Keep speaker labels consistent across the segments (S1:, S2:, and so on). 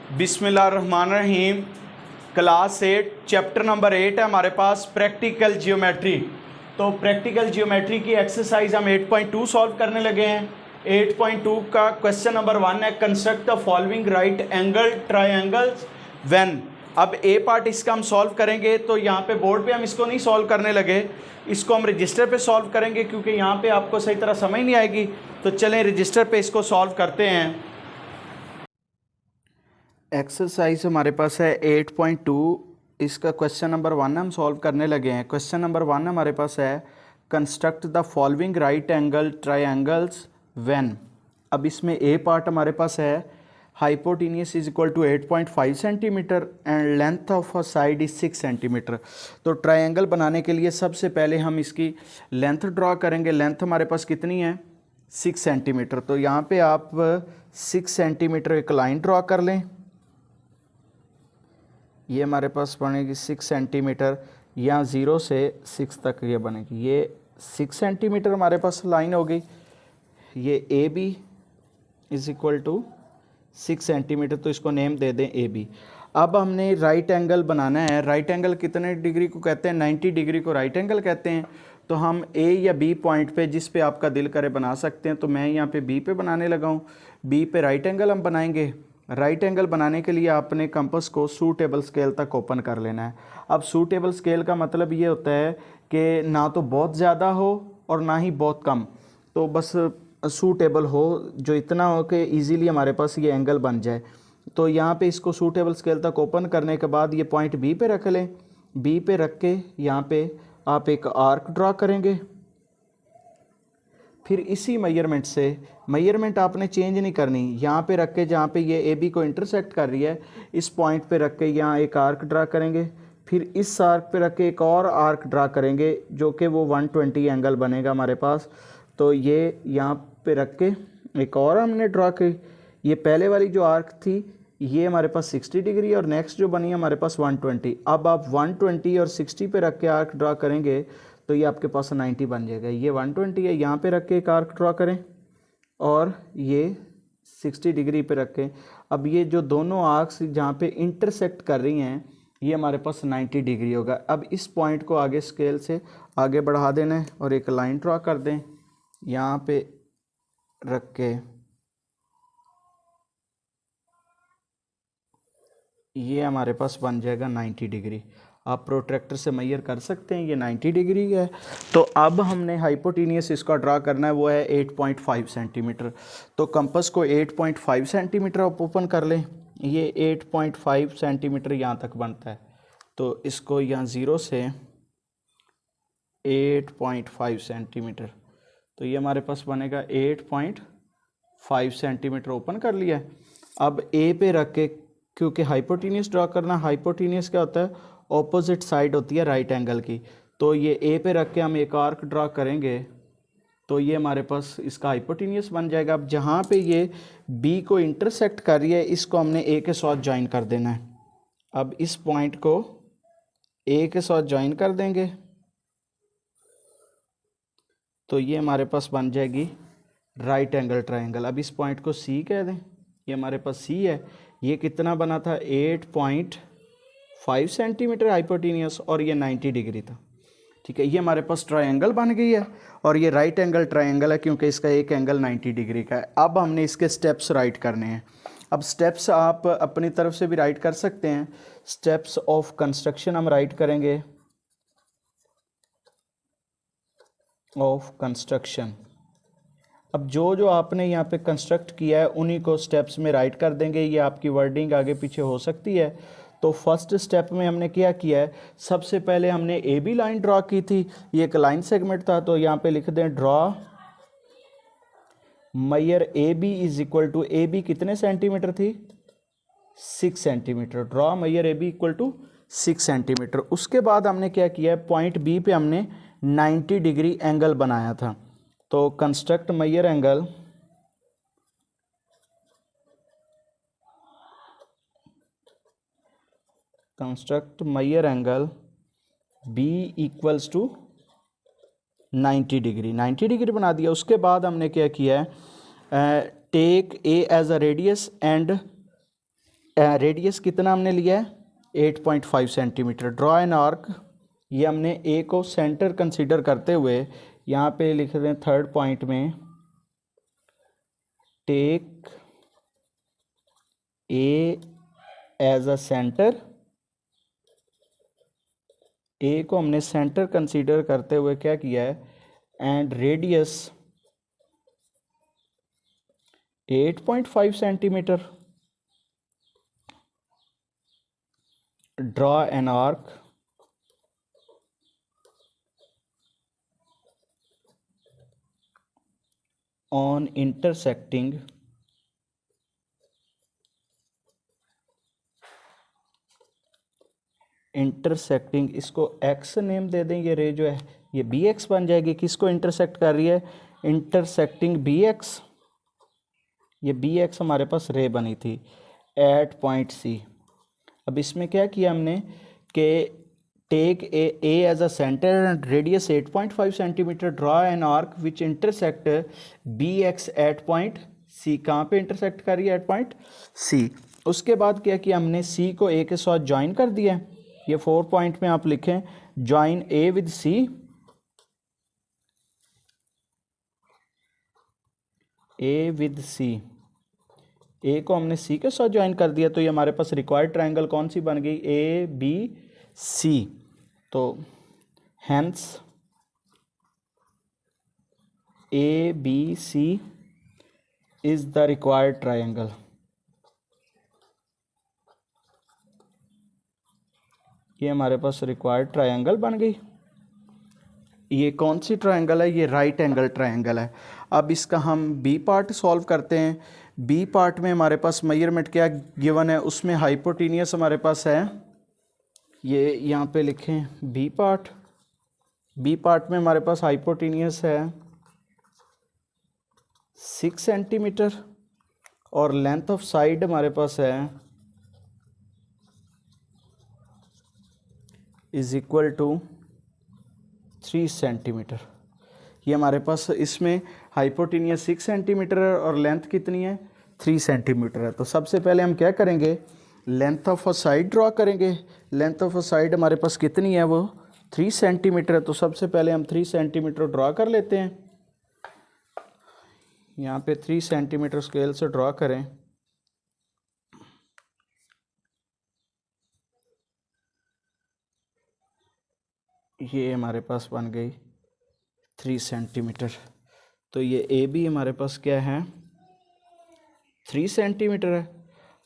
S1: बिस्मिल्लाहिर्रहमानिर्रहीम। Class 8 chapter number 8 है हमारे पास, प्रैक्टिकल जियोमेट्री। तो प्रैक्टिकल जियोमेट्री की एक्सरसाइज हम 8.2 सॉल्व करने लगे हैं। 8.2 का क्वेश्चन नंबर 1 है, construct the following right angle triangles when. अब ए पार्ट इसका हम सॉल्व करेंगे, तो यहाँ पे बोर्ड पे हम इसको नहीं सॉल्व करने लगे, इसको हम रजिस्टर पे सॉल्व करेंगे क्योंकि यहाँ पे आपको सही तरह समझ नहीं आएगी। तो चलें रजिस्टर पे इसको सॉल्व करते हैं। एक्सरसाइज हमारे पास है 8.2, इसका क्वेश्चन नंबर 1 हम सॉल्व करने लगे हैं। क्वेश्चन नंबर 1 हमारे पास है, construct the following right angle triangles when. अब इसमें ए पार्ट हमारे पास है, hypotenuse is equal to 8.5 centimetre and length of a side is 6 centimetre. तो ट्रायंगल बनाने के लिए सबसे पहले हम इसकी लेंथ ड्रॉ करेंगे। लेंथ हमारे पास कितनी है, 6 सेंटीमीटर। तो यहाँ पे आप 6 सेंटीमीटर एक लाइन ड्रॉ कर लें। ये हमारे पास बनेगी 6 सेंटीमीटर, यहाँ 0 से 6 तक ये बनेगी। ये 6 सेंटीमीटर हमारे पास लाइन हो गई। ये A B is equal to 6 centimetre, तो इसको नेम दे दें ए बी। अब हमने राइट एंगल बनाना है। राइट एंगल कितने डिग्री को कहते हैं, 90 डिग्री को राइट एंगल कहते हैं। तो हम ए या बी पॉइंट पे, जिस पे आपका दिल करे बना सकते हैं। तो मैं यहाँ पे बी पे बनाने लगा हूँ। बी पे राइट एंगल हम बनाएंगे। राइट एंगल बनाने के लिए आपने कंपास को सूटेबल स्केल तक ओपन कर लेना है। अब सूटेबल स्केल का मतलब ये होता है कि ना तो बहुत ज़्यादा हो और ना ही बहुत कम, तो बस सूटेबल हो, जो इतना हो कि इजीली हमारे पास ये एंगल बन जाए। तो यहाँ पे इसको सूटेबल स्केल तक ओपन करने के बाद ये पॉइंट बी पे रख लें। बी पे रख के यहाँ पे आप एक आर्क ड्रॉ करेंगे। फिर इसी मेजरमेंट से, मेजरमेंट आपने चेंज नहीं करनी, यहाँ पे रख के जहाँ पे ये ए बी को इंटरसेक्ट कर रही है, इस पॉइंट पे रख के यहाँ एक आर्क ड्रा करेंगे। फिर इस आर्क पे रख के एक और आर्क ड्रा करेंगे, जो कि वो 120 एंगल बनेगा हमारे पास। तो ये यहाँ पे रख के एक और हमने ड्रा की। ये पहले वाली जो आर्क थी ये हमारे पास 60 डिग्री और नेक्स्ट जो बनी है हमारे पास 120। अब आप 120 और 60 पे रख के आर्क ड्रा करेंगे तो ये आपके पास 90 बन जाएगा। ये 120 है, यहाँ पे रख के एक आर्क ड्रॉ करें और ये 60 डिग्री पे रखें। अब ये जो दोनों आर्क्स जहाँ पे इंटरसेक्ट कर रही हैं ये हमारे पास 90 डिग्री होगा। अब इस पॉइंट को आगे स्केल से आगे बढ़ा देना है और एक लाइन ड्रॉ कर दें, यहाँ पे रख के ये हमारे पास बन जाएगा 90 डिग्री। आप प्रोट्रैक्टर से मेजर कर सकते हैं, ये 90 डिग्री है। तो अब हमने हाइपोटेनियस इसका ड्रा करना है, वो है 8.5 सेंटीमीटर। तो कंपास को 8.5 सेंटीमीटर आप ओपन कर लें। ये 8.5 सेंटीमीटर यहाँ तक बनता है। तो इसको यहाँ 0 से 8.5 सेंटीमीटर, तो ये हमारे पास बनेगा 8.5 सेंटीमीटर ओपन कर लिया है। अब ए पे रख के, क्योंकि हाइपोटेनियस ड्रा करना, हाइपोटेनियस क्या होता है, ऑपोजिट साइड होती है राइट एंगल की। तो ये ए पे रख के हम एक आर्क ड्रा करेंगे, तो ये हमारे पास इसका हाइपोटेनियस बन जाएगा। अब जहाँ पे ये बी को इंटरसेक्ट कर रही है, इसको हमने ए के साथ ज्वाइन कर देना है। अब इस पॉइंट को ए के साथ ज्वाइन कर देंगे, तो ये हमारे पास बन जाएगी राइट एंगल ट्रायंगल। अब इस पॉइंट को सी कह दें, ये हमारे पास सी है। ये कितना बना था, 8.5 सेंटीमीटर हाइपोटेनियस और ये 90 डिग्री था। ठीक है, ये हमारे पास ट्रायंगल बन गई है और ये राइट एंगल ट्रायंगल है क्योंकि इसका एक एंगल 90 डिग्री का है। अब हमने इसके स्टेप्स राइट करने हैं। अब स्टेप्स आप अपनी तरफ से भी राइट कर सकते हैं। स्टेप्स ऑफ कंस्ट्रक्शन हम राइट करेंगे, ऑफ कंस्ट्रक्शन। अब जो जो आपने यहाँ पे कंस्ट्रक्ट किया है उन्हीं को स्टेप्स में राइट कर देंगे। ये आपकी वर्डिंग आगे पीछे हो सकती है। तो फर्स्ट स्टेप में हमने क्या किया है, सबसे पहले हमने ए बी लाइन ड्रॉ की थी। ये एक लाइन सेगमेंट था, तो यहाँ पे लिख दें draw measure A B is equal to, A B कितने सेंटीमीटर थी, 6 centimetre. Draw measure A B equal to 6 centimetre. उसके बाद हमने क्या किया है, पॉइंट बी पे हमने 90 डिग्री एंगल बनाया था। तो construct measure angle, construct measure angle B equals to 90 degree. 90 degree बना दिया। उसके बाद हमने क्या किया है, take A as a radius and radius कितना हमने लिया है 8.5 सेंटीमीटर। ड्रॉ एन आर्क, ये हमने ए को सेंटर कंसीडर करते हुए यहाँ पे लिख रहे हैं थर्ड पॉइंट में, take A as a centre, A को हमने सेंटर कंसीडर करते हुए क्या किया है, and radius 8.5 centimetre. Draw an arc on intersecting इसको एक्स नेम दे दें, ये रे जो है ये बी एक्स बन जाएगी। किसको इंटरसेक्ट कर रही है, इंटरसेक्टिंग बी एक्स, ये बी एक्स हमारे पास रे बनी थी एट पॉइंट सी। अब इसमें क्या किया हमने कि take A as a centre and radius 8.5 centimetre, draw an arc which intersect B X at point C. कहाँ पे इंटरसेक्ट कर रही है, एट पॉइंट सी। उसके बाद क्या किया हमने, सी को ए के साथ ज्वाइन कर दिया है। ये 4 पॉइंट में आप लिखें, join A with C, A with C, A को हमने सी के साथ ज्वाइन कर दिया, तो ये हमारे पास रिक्वायर्ड ट्रायंगल कौन सी बन गई, ए बी सी। तो hence A B C is the required triangle. ये हमारे पास रिक्वायर्ड ट्रायंगल बन गई। ये कौन सी ट्रायंगल है, ये राइट एंगल ट्रायंगल है। अब इसका हम बी पार्ट सॉल्व करते हैं। बी पार्ट में हमारे पास मेजरमेंट क्या गिवन है, उसमें हाइपोटेनियस हमारे पास है, ये यहाँ पे लिखें बी पार्ट। बी पार्ट में हमारे पास हाइपोटेनियस है 6 सेंटीमीटर और लेंथ ऑफ साइड हमारे पास है इज इक्वल टू 3 सेंटीमीटर। ये हमारे पास इसमें हाइपोटेनियस 6 सेंटीमीटर है और लेंथ कितनी है 3 सेंटीमीटर है। तो सबसे पहले हम क्या करेंगे, length of a side draw करेंगे। लेंथ ऑफ अ साइड हमारे पास कितनी है, वो 3 सेंटीमीटर है। तो सबसे पहले हम 3 सेंटीमीटर ड्रॉ कर लेते हैं। यहाँ पे 3 सेंटीमीटर स्केल से ड्रॉ करें। ये हमारे पास बन गई 3 सेंटीमीटर। तो ये ए बी हमारे पास क्या है 3 सेंटीमीटर है।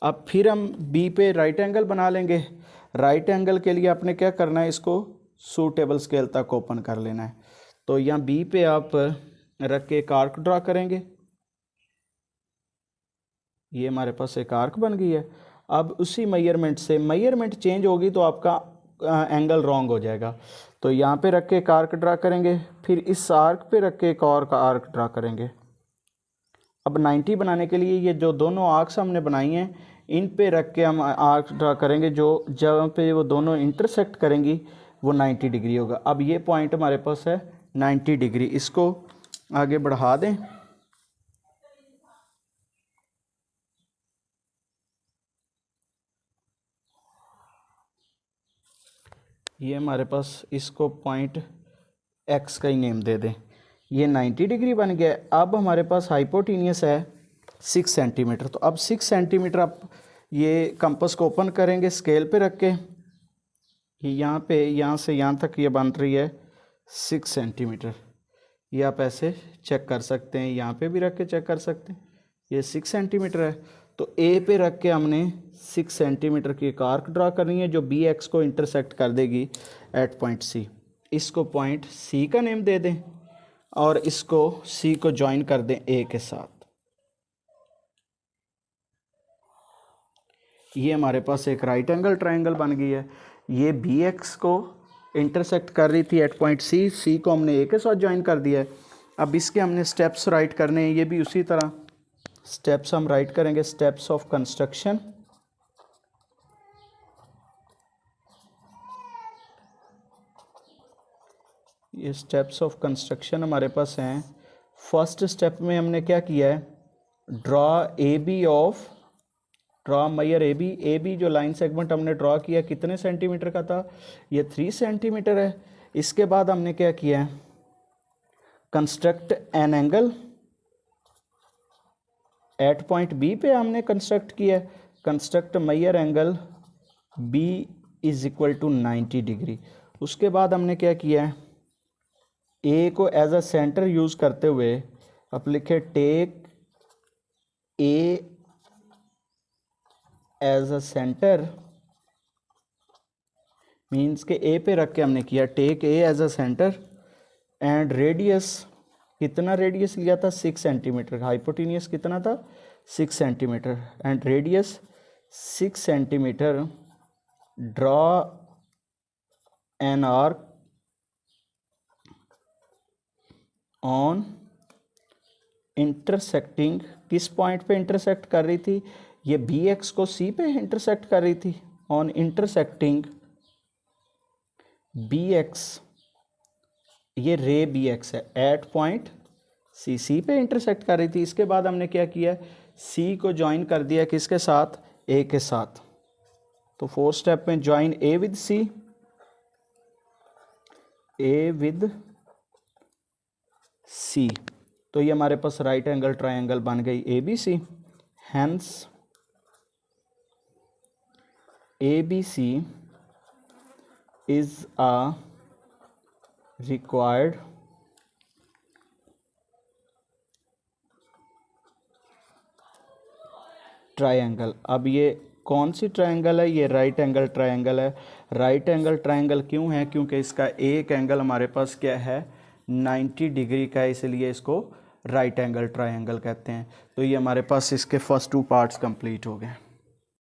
S1: अब फिर हम बी पे राइट एंगल बना लेंगे। राइट एंगल के लिए आपने क्या करना है, इसको सूटेबल स्केल तक ओपन कर लेना है। तो यहाँ बी पे आप रख के एक आर्क ड्रा करेंगे। ये हमारे पास एक आर्क बन गई है। अब उसी मेजरमेंट से, मेजरमेंट चेंज होगी तो आपका एंगल रॉन्ग हो जाएगा। तो यहाँ पे रख के एक आर्क ड्रा करेंगे, फिर इस आर्क पे रख के एक और का आर्क ड्रा करेंगे। अब 90 बनाने के लिए ये जो दोनों आर्क्स हमने बनाई हैं, इन पे रख के हम आर्क ड्रा करेंगे, जो जहाँ पे वो दोनों इंटरसेक्ट करेंगी वो 90 डिग्री होगा। अब ये पॉइंट हमारे पास है 90 डिग्री। इसको आगे बढ़ा दें। ये हमारे पास, इसको पॉइंट एक्स का ही नेम दे दें। ये 90 डिग्री बन गया। अब हमारे पास हाइपोटेनियस है 6 सेंटीमीटर। तो अब 6 सेंटीमीटर आप ये कंपास को ओपन करेंगे स्केल पे रख के, यहाँ पे यहाँ से यहाँ तक ये बन रही है 6 सेंटीमीटर। ये आप ऐसे चेक कर सकते हैं, यहाँ पे भी रख के चेक कर सकते हैं। ये 6 सेंटीमीटर है। तो ए पे रख के हमने 6 सेंटीमीटर की एक आर्क ड्रा करनी है जो बी एक्स को इंटरसेक्ट कर देगी एट पॉइंट सी। इसको पॉइंट सी का नेम दे दें और इसको सी को ज्वाइन कर दें ए के साथ। ये हमारे पास एक राइट एंगल ट्रायंगल बन गई है। ये बी एक्स को इंटरसेक्ट कर रही थी एट पॉइंट सी, सी को हमने ए के साथ ज्वाइन कर दिया है। अब इसके हमने स्टेप्स राइट करने हैं। ये भी उसी तरह स्टेप्स हम राइट करेंगे, स्टेप्स ऑफ कंस्ट्रक्शन। ये स्टेप्स ऑफ कंस्ट्रक्शन हमारे पास हैं। फर्स्ट स्टेप में हमने क्या किया है, draw A B of draw मैयर ए बी जो लाइन सेगमेंट हमने ड्रॉ किया कितने सेंटीमीटर का था, ये 3 सेंटीमीटर है। इसके बाद हमने क्या किया है, construct an angle at point B पे हमने कंस्ट्रक्ट किया है, कंस्ट्रक्ट मैयर angle B is equal to 90 degree. उसके बाद हमने क्या किया है, ए को एज अ सेंटर यूज करते हुए अब लिखे take A as a centre, means के ए पे रख के हमने किया take A as a centre and radius, कितना रेडियस लिया था 6 सेंटीमीटर, हाइपोटेनियस कितना था 6 centimetre and radius 6 centimetre, draw an arc on intersecting, किस पॉइंट पे इंटरसेक्ट कर रही थी, ये बी एक्स को सी पे इंटरसेक्ट कर रही थी, ऑन इंटरसेक्टिंग बी एक्स, ये रे बी एक्स है एट पॉइंट सी पे इंटरसेक्ट कर रही थी। इसके बाद हमने क्या किया, सी को ज्वाइन कर दिया किसके साथ, ए के साथ। तो 4th स्टेप में join A with C, A with C, तो ये हमारे पास राइट एंगल ट्रायंगल बन गई A B C. Hence A B C is a required triangle. अब ये कौन सी ट्रायंगल है, ये राइट एंगल ट्रायंगल है। राइट एंगल ट्रायंगल क्यों है, क्योंकि इसका एक एंगल हमारे पास क्या है 90 डिग्री का है, इसलिए इसको राइट एंगल ट्रायंगल कहते हैं। तो ये हमारे पास इसके फर्स्ट 2 पार्ट्स कंप्लीट हो गए।